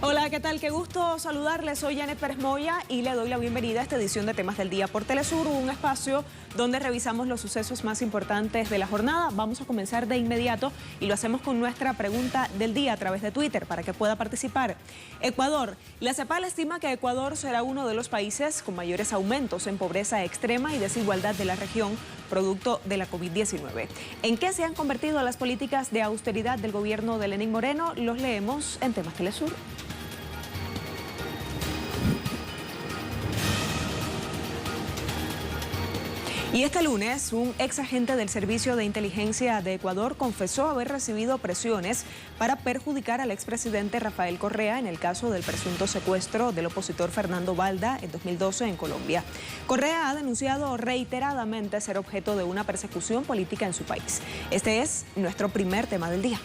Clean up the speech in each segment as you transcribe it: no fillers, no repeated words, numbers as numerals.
Hola, ¿qué tal? Qué gusto saludarles. Soy Janet Pérez Moya y le doy la bienvenida a esta edición de Temas del Día por Telesur, un espacio donde revisamos los sucesos más importantes de la jornada. Vamos a comenzar de inmediato y lo hacemos con nuestra pregunta del día a través de Twitter para que pueda participar. Ecuador. La CEPAL estima que Ecuador será uno de los países con mayores aumentos en pobreza extrema y desigualdad de la región, producto de la COVID-19. ¿En qué se han convertido las políticas de austeridad del gobierno de Lenín Moreno? Los leemos en Temas Telesur. Y este lunes, un ex agente del Servicio de Inteligencia de Ecuador confesó haber recibido presiones para perjudicar al expresidente Rafael Correa en el caso del presunto secuestro del opositor Fernando Balda en 2012 en Colombia. Correa ha denunciado reiteradamente ser objeto de una persecución política en su país. Este es nuestro primer tema del día.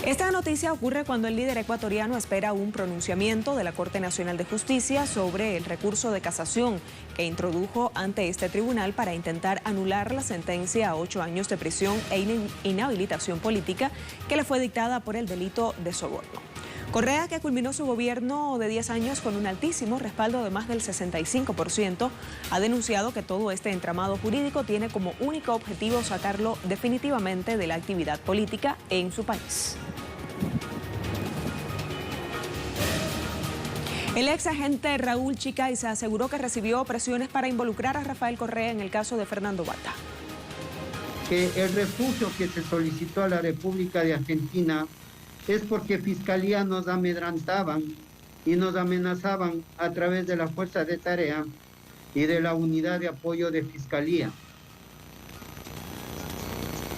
Esta noticia ocurre cuando el líder ecuatoriano espera un pronunciamiento de la Corte Nacional de Justicia sobre el recurso de casación que introdujo ante este tribunal para intentar anular la sentencia a 8 años de prisión e inhabilitación política que le fue dictada por el delito de soborno. Correa, que culminó su gobierno de 10 años con un altísimo respaldo de más del 65%, ha denunciado que todo este entramado jurídico tiene como único objetivo sacarlo definitivamente de la actividad política en su país. El ex agente Raúl Chicaiza aseguró que recibió presiones para involucrar a Rafael Correa en el caso de Fernando Balda. Que el refugio que se solicitó a la República de Argentina es porque Fiscalía nos amedrantaban y nos amenazaban a través de la Fuerza de Tarea y de la Unidad de Apoyo de Fiscalía,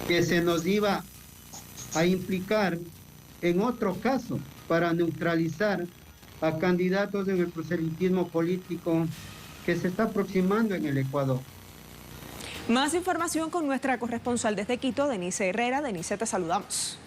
que se nos iba a implicar en otro caso para neutralizar a candidatos en el proselitismo político que se está aproximando en el Ecuador. Más información con nuestra corresponsal desde Quito, Denise Herrera. Denise, te saludamos.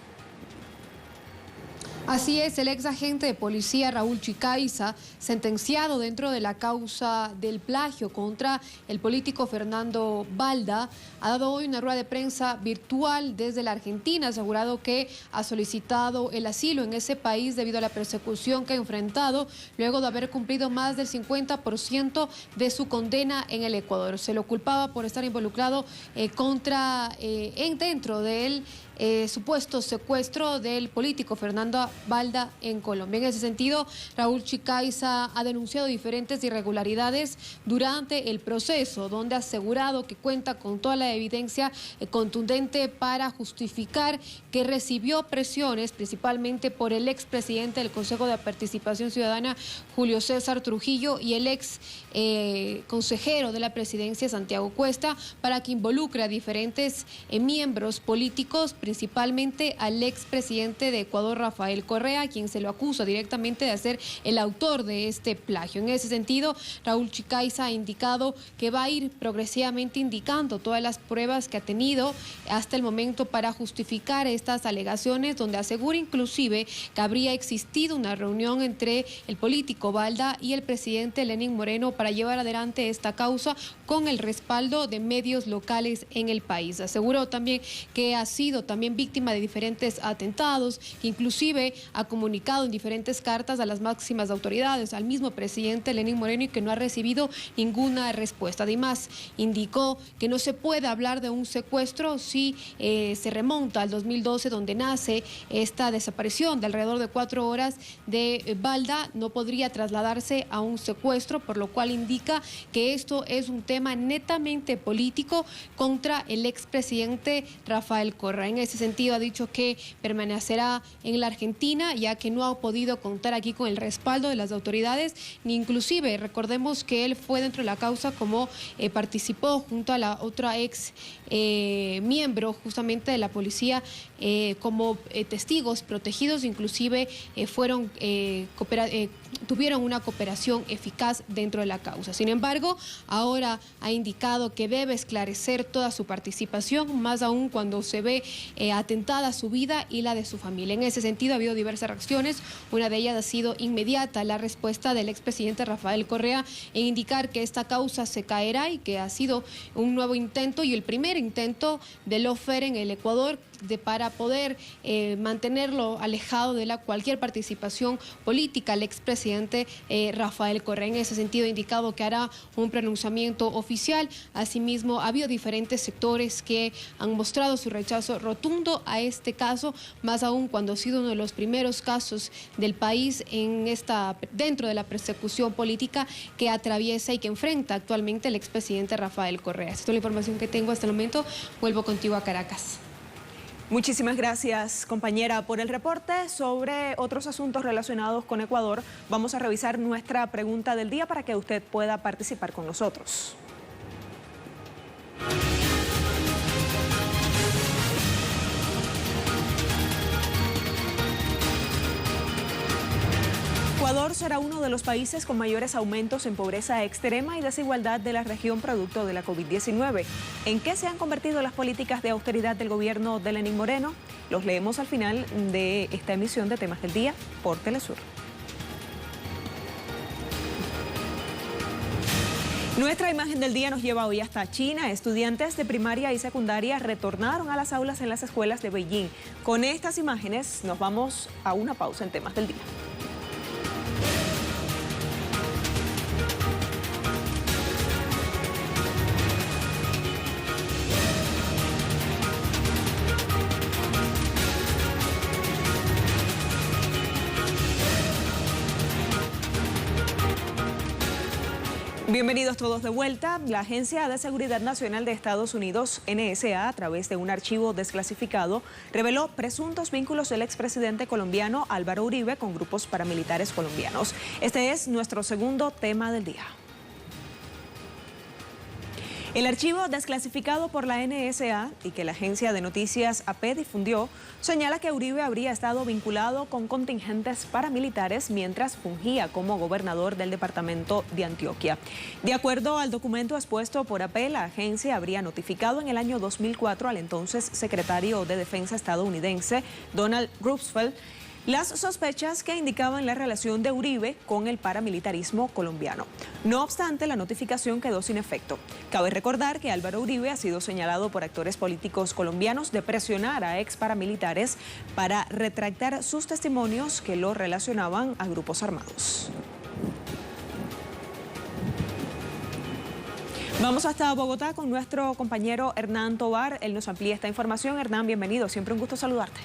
Así es, el ex agente de policía Raúl Chicaiza, sentenciado dentro de la causa del plagio contra el político Fernando Balda, ha dado hoy una rueda de prensa virtual desde la Argentina, asegurado que ha solicitado el asilo en ese país debido a la persecución que ha enfrentado luego de haber cumplido más del 50% de su condena en el Ecuador. Se lo culpaba por estar involucrado dentro del supuesto secuestro del político Fernando Balda en Colombia. En ese sentido, Raúl Chicaiza ha denunciado diferentes irregularidades durante el proceso, donde ha asegurado que cuenta con toda la evidencia contundente para justificar que recibió presiones, principalmente por el expresidente del Consejo de Participación Ciudadana, Julio César Trujillo, y el ex consejero de la presidencia, Santiago Cuesta, para que involucre a diferentes miembros políticos, principalmente al expresidente de Ecuador, Rafael Correa, quien se lo acusa directamente de ser el autor de este plagio. En ese sentido, Raúl Chicaiza ha indicado que va a ir progresivamente indicando todas las pruebas que ha tenido hasta el momento para justificar estas alegaciones, donde asegura inclusive que habría existido una reunión entre el político Balda y el presidente Lenín Moreno para llevar adelante esta causa con el respaldo de medios locales en el país. Aseguró también que ha sido también víctima de diferentes atentados, que inclusive ha comunicado en diferentes cartas a las máximas autoridades, al mismo presidente Lenín Moreno, y que no ha recibido ninguna respuesta. Además, indicó que no se puede hablar de un secuestro si se remonta al 2012, donde nace esta desaparición de alrededor de 4 horas de Balda. No podría trasladarse a un secuestro, por lo cual indica que esto es un tema netamente político contra el expresidente Rafael Correa. En ese sentido ha dicho que permanecerá en la Argentina, ya que no ha podido contar aquí con el respaldo de las autoridades, ni inclusive recordemos que él fue dentro de la causa como participó junto a la otra ex miembro justamente de la policía como testigos protegidos, inclusive tuvieron una cooperación eficaz dentro de la causa. Sin embargo, ahora ha indicado que debe esclarecer toda su participación, más aún cuando se ve atentada su vida y la de su familia. En ese sentido, ha habido diversas reacciones. Una de ellas ha sido inmediata la respuesta del expresidente Rafael Correa en indicar que esta causa se caerá y que ha sido un nuevo intento y el primer intento del lawfare en el Ecuador para poder mantenerlo alejado de cualquier participación política. El expresidente Rafael Correa en ese sentido ha indicado que hará un pronunciamiento oficial. Asimismo, ha habido diferentes sectores que han mostrado su rechazo rotundo a este caso, más aún cuando ha sido uno de los primeros casos del país dentro de la persecución política que atraviesa y que enfrenta actualmente el expresidente Rafael Correa. Esta es la información que tengo hasta el momento. Vuelvo contigo a Caracas. Muchísimas gracias, compañera, por el reporte. Sobre otros asuntos relacionados con Ecuador, vamos a revisar nuestra pregunta del día para que usted pueda participar con nosotros. Ecuador será uno de los países con mayores aumentos en pobreza extrema y desigualdad de la región producto de la COVID-19. ¿En qué se han convertido las políticas de austeridad del gobierno de Lenín Moreno? Los leemos al final de esta emisión de Temas del Día por Telesur. Nuestra imagen del día nos lleva hoy hasta China. Estudiantes de primaria y secundaria retornaron a las aulas en las escuelas de Beijing. Con estas imágenes nos vamos a una pausa en Temas del Día. Bienvenidos todos de vuelta. La Agencia de Seguridad Nacional de Estados Unidos, NSA, a través de un archivo desclasificado, reveló presuntos vínculos del expresidente colombiano Álvaro Uribe con grupos paramilitares colombianos. Este es nuestro segundo tema del día. El archivo desclasificado por la NSA y que la agencia de noticias AP difundió señala que Uribe habría estado vinculado con contingentes paramilitares mientras fungía como gobernador del departamento de Antioquia. De acuerdo al documento expuesto por AP, la agencia habría notificado en el año 2004 al entonces secretario de Defensa estadounidense Donald Rumsfeld las sospechas que indicaban la relación de Uribe con el paramilitarismo colombiano. No obstante, la notificación quedó sin efecto. Cabe recordar que Álvaro Uribe ha sido señalado por actores políticos colombianos de presionar a ex paramilitares para retractar sus testimonios que lo relacionaban a grupos armados. Vamos hasta Bogotá con nuestro compañero Hernán Tovar. Él nos amplía esta información. Hernán, bienvenido. Siempre un gusto saludarte.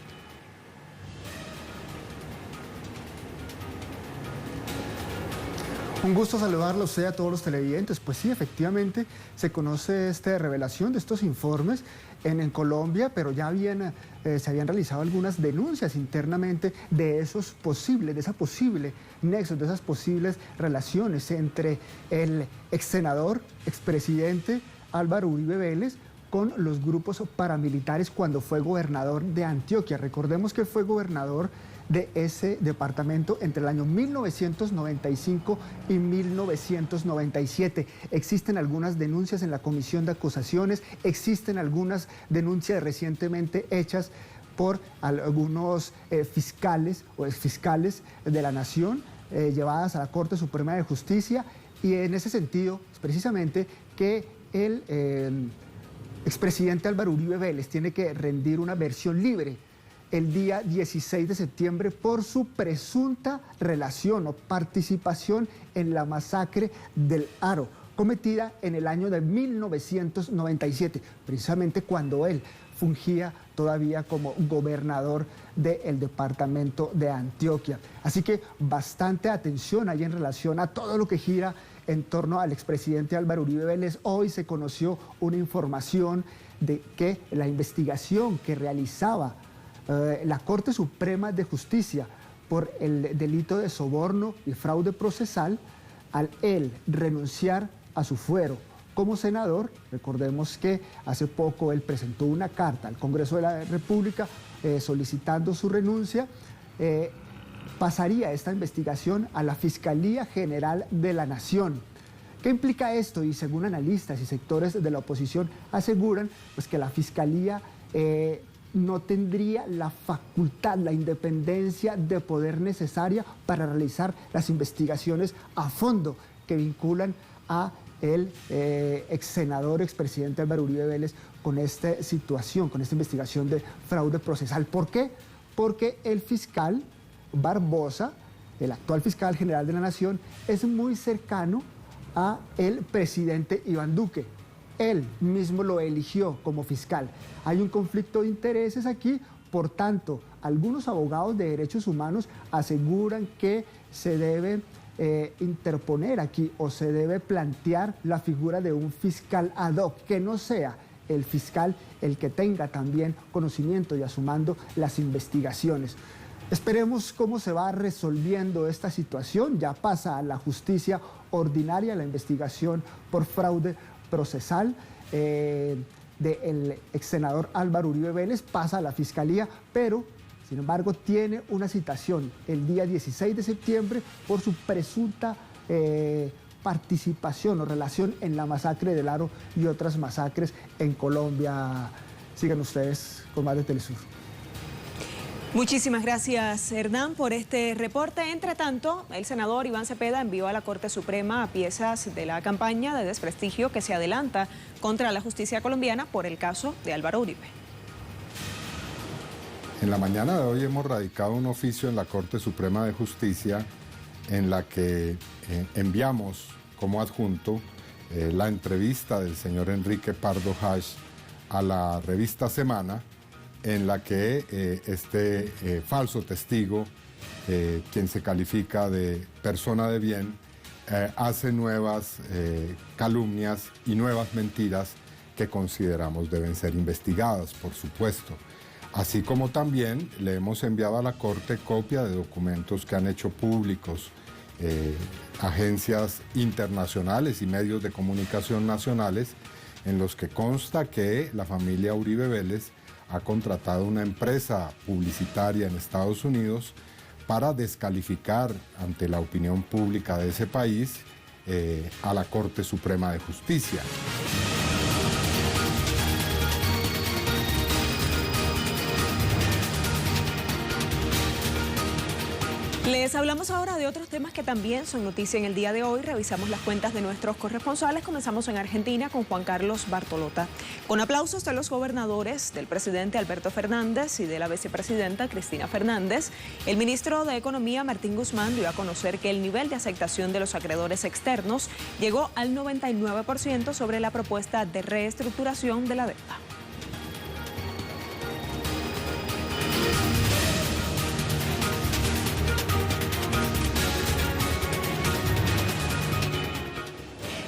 Un gusto saludarlo a usted y a todos los televidentes. Pues sí, efectivamente se conoce esta revelación de estos informes en Colombia, pero ya se habían realizado algunas denuncias internamente de esos posibles, de esa posible nexos, de esas posibles relaciones entre el expresidente Álvaro Uribe Vélez con los grupos paramilitares cuando fue gobernador de Antioquia. Recordemos que fue gobernador de ese departamento entre el año 1995 y 1997. Existen algunas denuncias en la Comisión de Acusaciones, existen algunas denuncias recientemente hechas por algunos fiscales o exfiscales de la Nación, llevadas a la Corte Suprema de Justicia, y en ese sentido, precisamente, que el expresidente Álvaro Uribe Vélez tiene que rendir una versión libre el día 16 de septiembre por su presunta relación o participación en la masacre del Aro, cometida en el año de 1997, precisamente cuando él fungía todavía como gobernador del departamento de Antioquia. Así que bastante atención ahí en relación a todo lo que gira en torno al expresidente Álvaro Uribe Vélez. Hoy se conoció una información de que la investigación que realizaba la Corte Suprema de Justicia por el delito de soborno y fraude procesal, al él renunciar a su fuero como senador, recordemos que hace poco él presentó una carta al Congreso de la República solicitando su renuncia, pasaría esta investigación a la Fiscalía General de la Nación. ¿Qué implica esto? Y según analistas y sectores de la oposición aseguran pues, que la Fiscalía no tendría la facultad, la independencia de poder necesaria para realizar las investigaciones a fondo que vinculan a el ex senador, expresidente Álvaro Uribe Vélez con esta situación, con esta investigación de fraude procesal. ¿Por qué? Porque el fiscal Barbosa, el actual fiscal general de la Nación, es muy cercano a el presidente Iván Duque. Él mismo lo eligió como fiscal. Hay un conflicto de intereses aquí, por tanto, algunos abogados de derechos humanos aseguran que se debe interponer aquí o se debe plantear la figura de un fiscal ad hoc, que no sea el fiscal el que tenga también conocimiento y asumando las investigaciones. Esperemos cómo se va resolviendo esta situación. Ya pasa a la justicia ordinaria la investigación por fraude procesal del ex senador Álvaro Uribe Vélez, pasa a la Fiscalía, pero sin embargo tiene una citación el día 16 de septiembre por su presunta participación o relación en la masacre del Aro y otras masacres en Colombia. Sigan ustedes con más de Telesur. Muchísimas gracias, Hernán, por este reporte. Entre tanto, el senador Iván Cepeda envió a la Corte Suprema piezas de la campaña de desprestigio que se adelanta contra la justicia colombiana por el caso de Álvaro Uribe. En la mañana de hoy hemos radicado un oficio en la Corte Suprema de Justicia en la que enviamos como adjunto la entrevista del señor Enrique Pardo Hash a la revista Semana, en la que este falso testigo, quien se califica de persona de bien, hace nuevas calumnias y nuevas mentiras que consideramos deben ser investigadas, por supuesto. Así como también le hemos enviado a la Corte copia de documentos que han hecho públicos agencias internacionales y medios de comunicación nacionales, en los que consta que la familia Uribe Vélez ha contratado una empresa publicitaria en Estados Unidos para descalificar ante la opinión pública de ese país a la Corte Suprema de Justicia. Les hablamos ahora de otros temas que también son noticia en el día de hoy. Revisamos las cuentas de nuestros corresponsales. Comenzamos en Argentina con Juan Carlos Bartolota. Con aplausos de los gobernadores, del presidente Alberto Fernández y de la vicepresidenta Cristina Fernández, el ministro de Economía Martín Guzmán dio a conocer que el nivel de aceptación de los acreedores externos llegó al 99% sobre la propuesta de reestructuración de la deuda.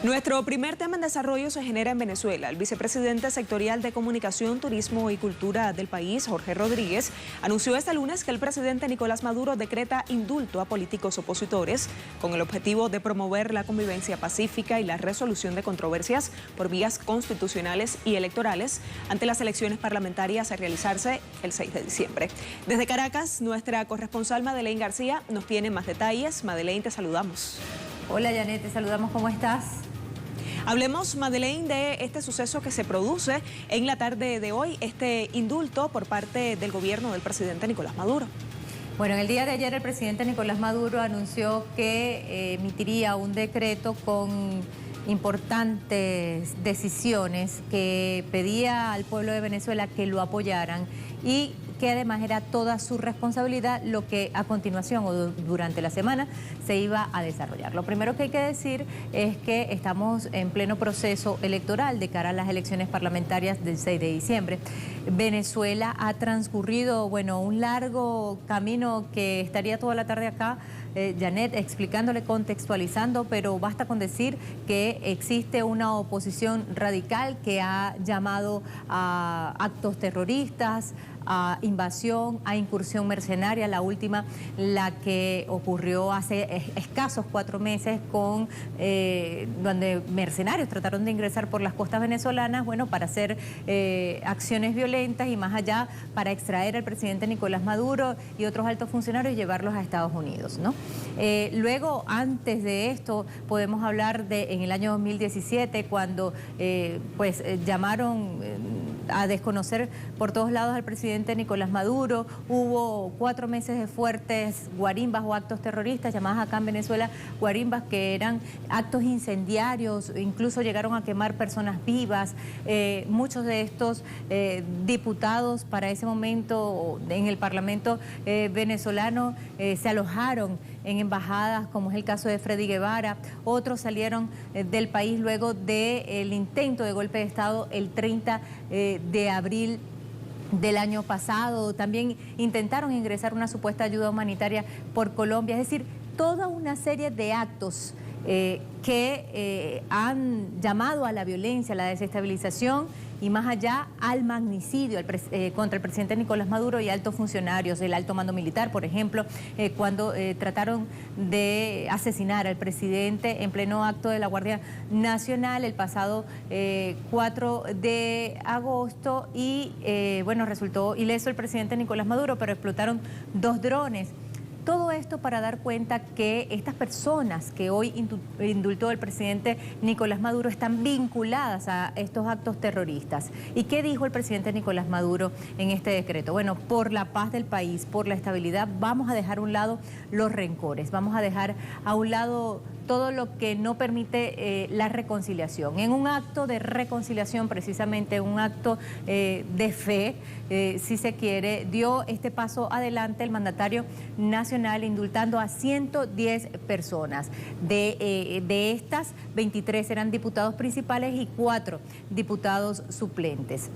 Nuestro primer tema en desarrollo se genera en Venezuela. El vicepresidente sectorial de Comunicación, Turismo y Cultura del país, Jorge Rodríguez, anunció este lunes que el presidente Nicolás Maduro decreta indulto a políticos opositores con el objetivo de promover la convivencia pacífica y la resolución de controversias por vías constitucionales y electorales ante las elecciones parlamentarias a realizarse el 6 de diciembre. Desde Caracas, nuestra corresponsal Madeleine García nos tiene más detalles. Madeleine, te saludamos. Hola, Janet, te saludamos. ¿Cómo estás? Hablemos, Madeleine, de este suceso que se produce en la tarde de hoy, este indulto por parte del gobierno del presidente Nicolás Maduro. Bueno, en el día de ayer el presidente Nicolás Maduro anunció que emitiría un decreto con importantes decisiones que pedía al pueblo de Venezuela que lo apoyaran y que además era toda su responsabilidad lo que a continuación o durante la semana se iba a desarrollar. Lo primero que hay que decir es que estamos en pleno proceso electoral de cara a las elecciones parlamentarias del 6 de diciembre. Venezuela ha transcurrido, bueno, un largo camino que estaría toda la tarde acá Janet, explicándole, contextualizando, pero basta con decir que existe una oposición radical que ha llamado a actos terroristas, a invasión, a incursión mercenaria, la última, la que ocurrió hace escasos 4 meses con donde mercenarios trataron de ingresar por las costas venezolanas, bueno, para hacer acciones violentas y más allá para extraer al presidente Nicolás Maduro y otros altos funcionarios y llevarlos a Estados Unidos, ¿no? Luego, antes de esto, podemos hablar de en el año 2017, cuando llamaron a desconocer por todos lados al presidente Nicolás Maduro. Hubo 4 meses de fuertes guarimbas o actos terroristas, llamadas acá en Venezuela guarimbas, que eran actos incendiarios, incluso llegaron a quemar personas vivas. Muchos de estos diputados para ese momento en el Parlamento venezolano se alojaron en embajadas, como es el caso de Freddy Guevara. Otros salieron del país luego del intento de golpe de Estado el 30 de abril del año pasado. También intentaron ingresar una supuesta ayuda humanitaria por Colombia. Es decir, toda una serie de actos que han llamado a la violencia, a la desestabilización y más allá al magnicidio contra el presidente Nicolás Maduro y altos funcionarios, el alto mando militar, por ejemplo, cuando trataron de asesinar al presidente en pleno acto de la Guardia Nacional el pasado 4 de agosto y resultó ileso el presidente Nicolás Maduro, pero explotaron 2 drones. Todo esto para dar cuenta que estas personas que hoy indultó el presidente Nicolás Maduro están vinculadas a estos actos terroristas. ¿Y qué dijo el presidente Nicolás Maduro en este decreto? Bueno, por la paz del país, por la estabilidad, vamos a dejar a un lado los rencores, vamos a dejar a un lado todo lo que no permite la reconciliación. En un acto de reconciliación, precisamente un acto de fe, si se quiere, dio este paso adelante el mandatario nacional indultando a 110 personas. De estas, 23 eran diputados principales y 4 diputados suplentes.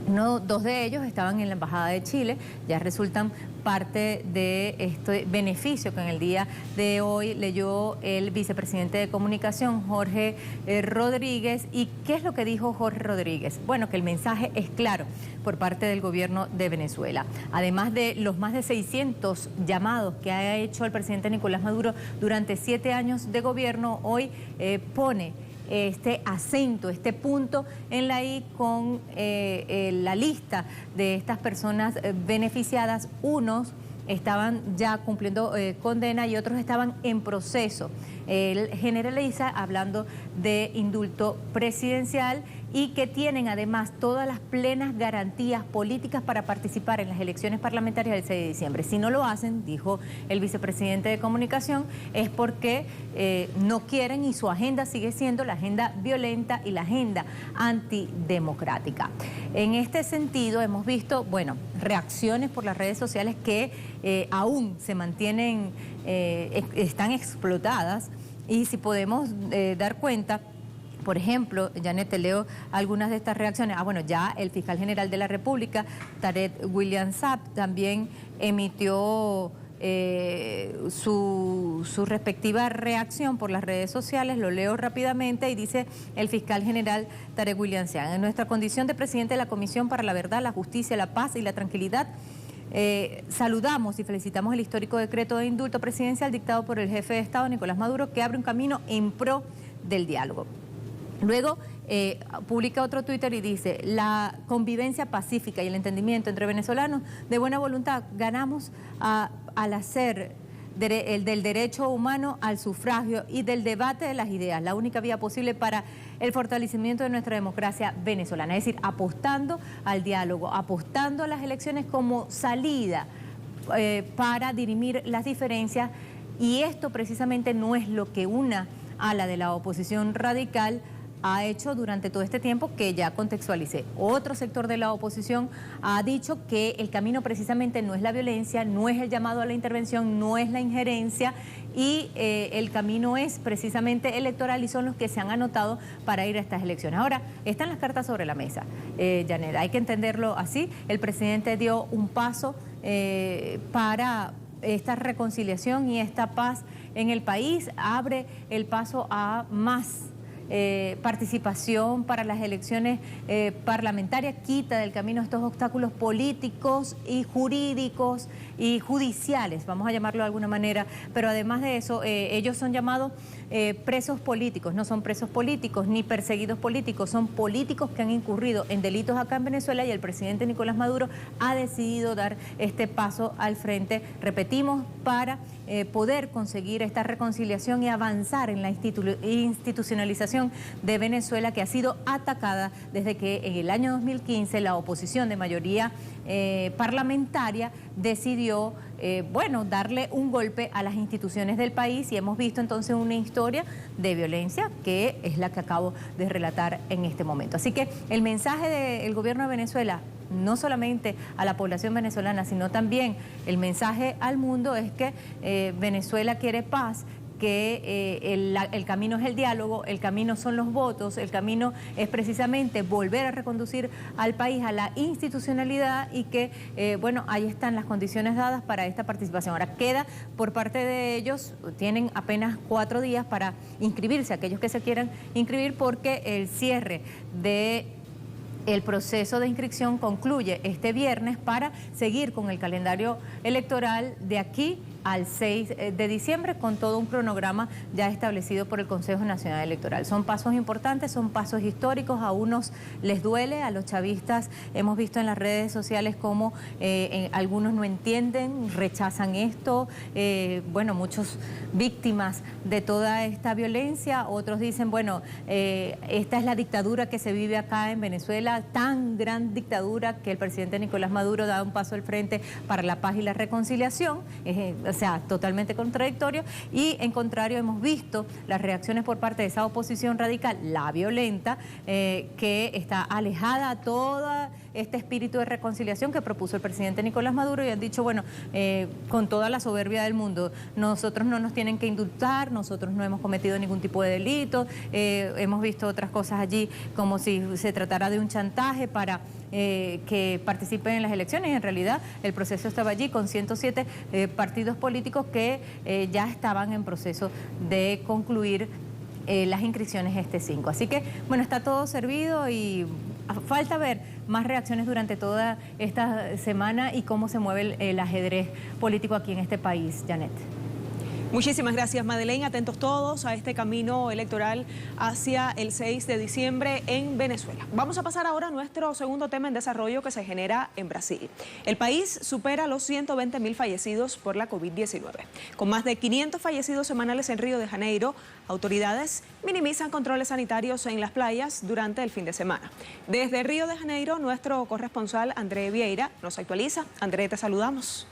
2 de ellos estaban en la Embajada de Chile, ya resultan parte de este beneficio que en el día de hoy leyó el vicepresidente de Comunicación, Jorge Rodríguez. ¿Y qué es lo que dijo Jorge Rodríguez? Bueno, que el mensaje es claro por parte del gobierno de Venezuela. Además de los más de 600 llamados que ha hecho el presidente Nicolás Maduro durante 7 años de gobierno, hoy pone este acento, este punto en la I con la lista de estas personas beneficiadas. Unos estaban ya cumpliendo condena y otros estaban en proceso. Él generaliza hablando de indulto presidencial y que tienen además todas las plenas garantías políticas para participar en las elecciones parlamentarias del 6 de diciembre. Si no lo hacen, dijo el vicepresidente de Comunicación, es porque no quieren y su agenda sigue siendo la agenda violenta y la agenda antidemocrática. En este sentido hemos visto, reacciones por las redes sociales que aún se mantienen, están explotadas y si podemos dar cuenta. Por ejemplo, Janet, te leo algunas de estas reacciones. Ya el fiscal general de la República, Tarek William Saab, también emitió su respectiva reacción por las redes sociales. Lo leo rápidamente y dice el fiscal general Tarek William Saab: en nuestra condición de presidente de la Comisión para la Verdad, la Justicia, la Paz y la Tranquilidad, saludamos y felicitamos el histórico decreto de indulto presidencial dictado por el jefe de Estado, Nicolás Maduro, que abre un camino en pro del diálogo. Luego publica otro Twitter y dice: la convivencia pacífica y el entendimiento entre venezolanos de buena voluntad ganamos al hacer del derecho humano al sufragio y del debate de las ideas, la única vía posible para el fortalecimiento de nuestra democracia venezolana. Es decir, apostando al diálogo, apostando a las elecciones como salida para dirimir las diferencias, y esto precisamente no es lo que una ala de la oposición radical ha hecho durante todo este tiempo, que ya contextualicé. Otro sector de la oposición ha dicho que el camino precisamente no es la violencia, no es el llamado a la intervención, no es la injerencia, y el camino es precisamente electoral, y son los que se han anotado para ir a estas elecciones. Ahora, están las cartas sobre la mesa, Janet, hay que entenderlo así. El presidente dio un paso para esta reconciliación y esta paz en el país, abre el paso a más participación para las elecciones parlamentarias, quita del camino estos obstáculos políticos y jurídicos y judiciales, vamos a llamarlo de alguna manera, pero además de eso, ellos son llamados presos políticos, no son presos políticos ni perseguidos políticos, son políticos que han incurrido en delitos acá en Venezuela y el presidente Nicolás Maduro ha decidido dar este paso al frente, repetimos, para poder conseguir esta reconciliación y avanzar en la institucionalización de Venezuela, que ha sido atacada desde que en el año 2015 la oposición de mayoría parlamentaria decidió darle un golpe a las instituciones del país, y hemos visto entonces una historia de violencia que es la que acabo de relatar en este momento. Así que el mensaje del gobierno de Venezuela, no solamente a la población venezolana, sino también el mensaje al mundo es que Venezuela quiere paz, que el camino es el diálogo, el camino son los votos, el camino es precisamente volver a reconducir al país a la institucionalidad y que, ahí están las condiciones dadas para esta participación. Ahora queda por parte de ellos, tienen apenas 4 días para inscribirse, aquellos que se quieran inscribir, porque el cierre el proceso de inscripción concluye este viernes para seguir con el calendario electoral de aquí al 6 de diciembre con todo un cronograma ya establecido por el Consejo Nacional Electoral. Son pasos importantes, son pasos históricos, a unos les duele, a los chavistas hemos visto en las redes sociales cómo algunos no entienden, rechazan esto, muchos víctimas de toda esta violencia, otros dicen, esta es la dictadura que se vive acá en Venezuela, tan gran dictadura que el presidente Nicolás Maduro da un paso al frente para la paz y la reconciliación, totalmente contradictorio, y en contrario hemos visto las reacciones por parte de esa oposición radical, la violenta, que está alejada a todo este espíritu de reconciliación que propuso el presidente Nicolás Maduro, y han dicho, con toda la soberbia del mundo, nosotros no nos tienen que indultar, nosotros no hemos cometido ningún tipo de delito, hemos visto otras cosas allí como si se tratara de un chantaje para que participen en las elecciones, y en realidad el proceso estaba allí con 107 partidos políticos que ya estaban en proceso de concluir las inscripciones este 5. Así que, está todo servido y falta ver más reacciones durante toda esta semana y cómo se mueve el ajedrez político aquí en este país, Janet. Muchísimas gracias, Madeleine. Atentos todos a este camino electoral hacia el 6 de diciembre en Venezuela. Vamos a pasar ahora a nuestro segundo tema en desarrollo, que se genera en Brasil. El país supera los 120.000 fallecidos por la COVID-19. Con más de 500 fallecidos semanales en Río de Janeiro, autoridades minimizan controles sanitarios en las playas durante el fin de semana. Desde Río de Janeiro, nuestro corresponsal André Vieira nos actualiza. André, te saludamos.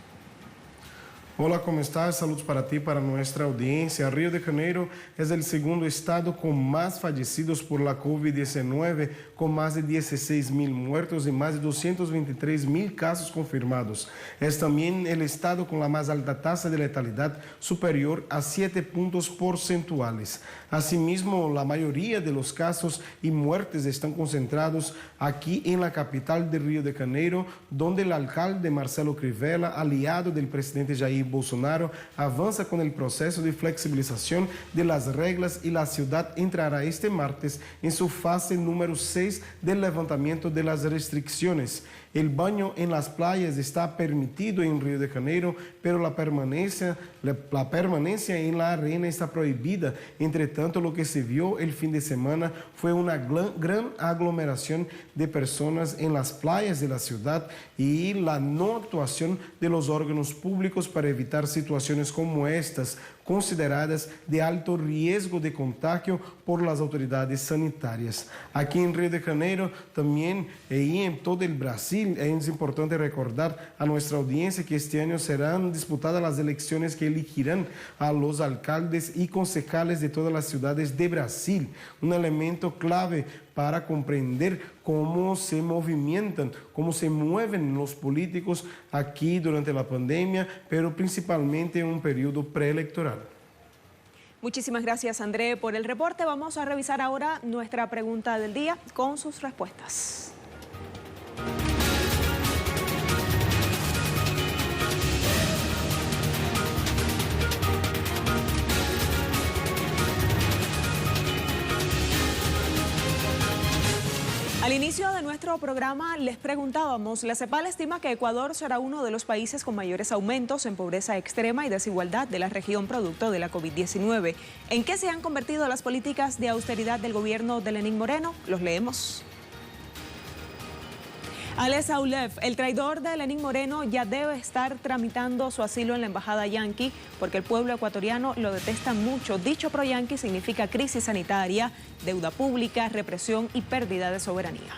Hola, ¿cómo estás? Saludos para ti, para nuestra audiencia. Río de Janeiro es el segundo estado con más fallecidos por la COVID-19, con más de 16.000 muertos y más de 223.000 casos confirmados. Es también el estado con la más alta tasa de letalidad, superior a 7 puntos porcentuales. Asimismo, la mayoría de los casos y muertes están concentrados aquí en la capital de Río de Janeiro, donde el alcalde Marcelo Crivella, aliado del presidente Jair Bolsonaro, avanza con el proceso de flexibilización de las reglas y la ciudad entrará este martes en su fase número 6 del levantamiento de las restricciones. El baño en las playas está permitido en Río de Janeiro, pero la permanencia en la arena está prohibida. Entre tanto, lo que se vio el fin de semana fue una gran aglomeración de personas en las playas de la ciudad y la no actuación de los órganos públicos para evitar situaciones como estas, consideradas de alto riesgo de contagio por las autoridades sanitarias. Aquí en Río de Janeiro también y en todo el Brasil, es importante recordar a nuestra audiencia que este año serán disputadas las elecciones que elegirán a los alcaldes y concejales de todas las ciudades de Brasil, un elemento clave para comprender cómo se movimentan, cómo se mueven los políticos aquí durante la pandemia, pero principalmente en un periodo preelectoral. Muchísimas gracias, André, por el reporte. Vamos a revisar ahora nuestra pregunta del día con sus respuestas. Al inicio de nuestro programa les preguntábamos, la CEPAL estima que Ecuador será uno de los países con mayores aumentos en pobreza extrema y desigualdad de la región producto de la COVID-19. ¿En qué se han convertido las políticas de austeridad del gobierno de Lenín Moreno? Los leemos. Alex Aulev, el traidor de Lenín Moreno, ya debe estar tramitando su asilo en la embajada yanqui porque el pueblo ecuatoriano lo detesta mucho. Dicho pro-yanqui significa crisis sanitaria, deuda pública, represión y pérdida de soberanía.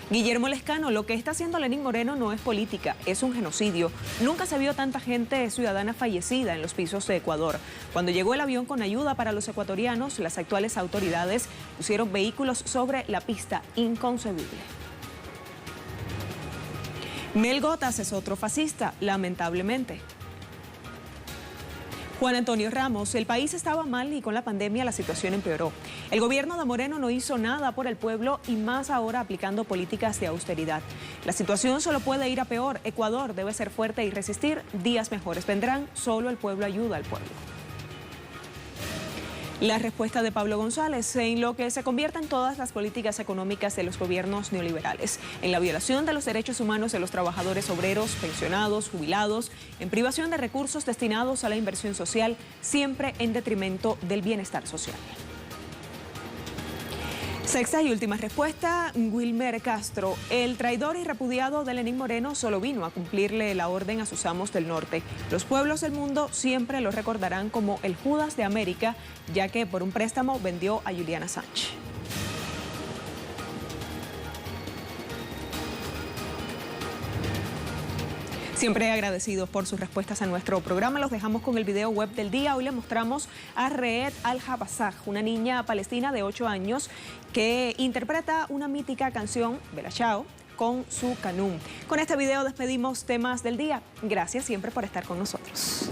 Guillermo Lescano, lo que está haciendo Lenín Moreno no es política, es un genocidio. Nunca se vio tanta gente ciudadana fallecida en los pisos de Ecuador. Cuando llegó el avión con ayuda para los ecuatorianos, las actuales autoridades pusieron vehículos sobre la pista. Inconcebible. Mel Gotas es otro fascista, lamentablemente. Juan Antonio Ramos, el país estaba mal y con la pandemia la situación empeoró. El gobierno de Moreno no hizo nada por el pueblo y más ahora aplicando políticas de austeridad. La situación solo puede ir a peor. Ecuador debe ser fuerte y resistir. Días mejores vendrán. Solo el pueblo ayuda al pueblo. La respuesta de Pablo González en lo que se convierte en todas las políticas económicas de los gobiernos neoliberales, en la violación de los derechos humanos de los trabajadores obreros, pensionados, jubilados, en privación de recursos destinados a la inversión social, siempre en detrimento del bienestar social. Sexta y última respuesta, Wilmer Castro. El traidor y repudiado de Lenín Moreno solo vino a cumplirle la orden a sus amos del norte. Los pueblos del mundo siempre lo recordarán como el Judas de América, ya que por un préstamo vendió a Julian Assange. Siempre agradecidos por sus respuestas a nuestro programa. Los dejamos con el video web del día. Hoy le mostramos a Reed Al-Habasaj, una niña palestina de 8 años que interpreta una mítica canción, Bella Ciao, con su canún. Con este video despedimos Temas del Día. Gracias siempre por estar con nosotros.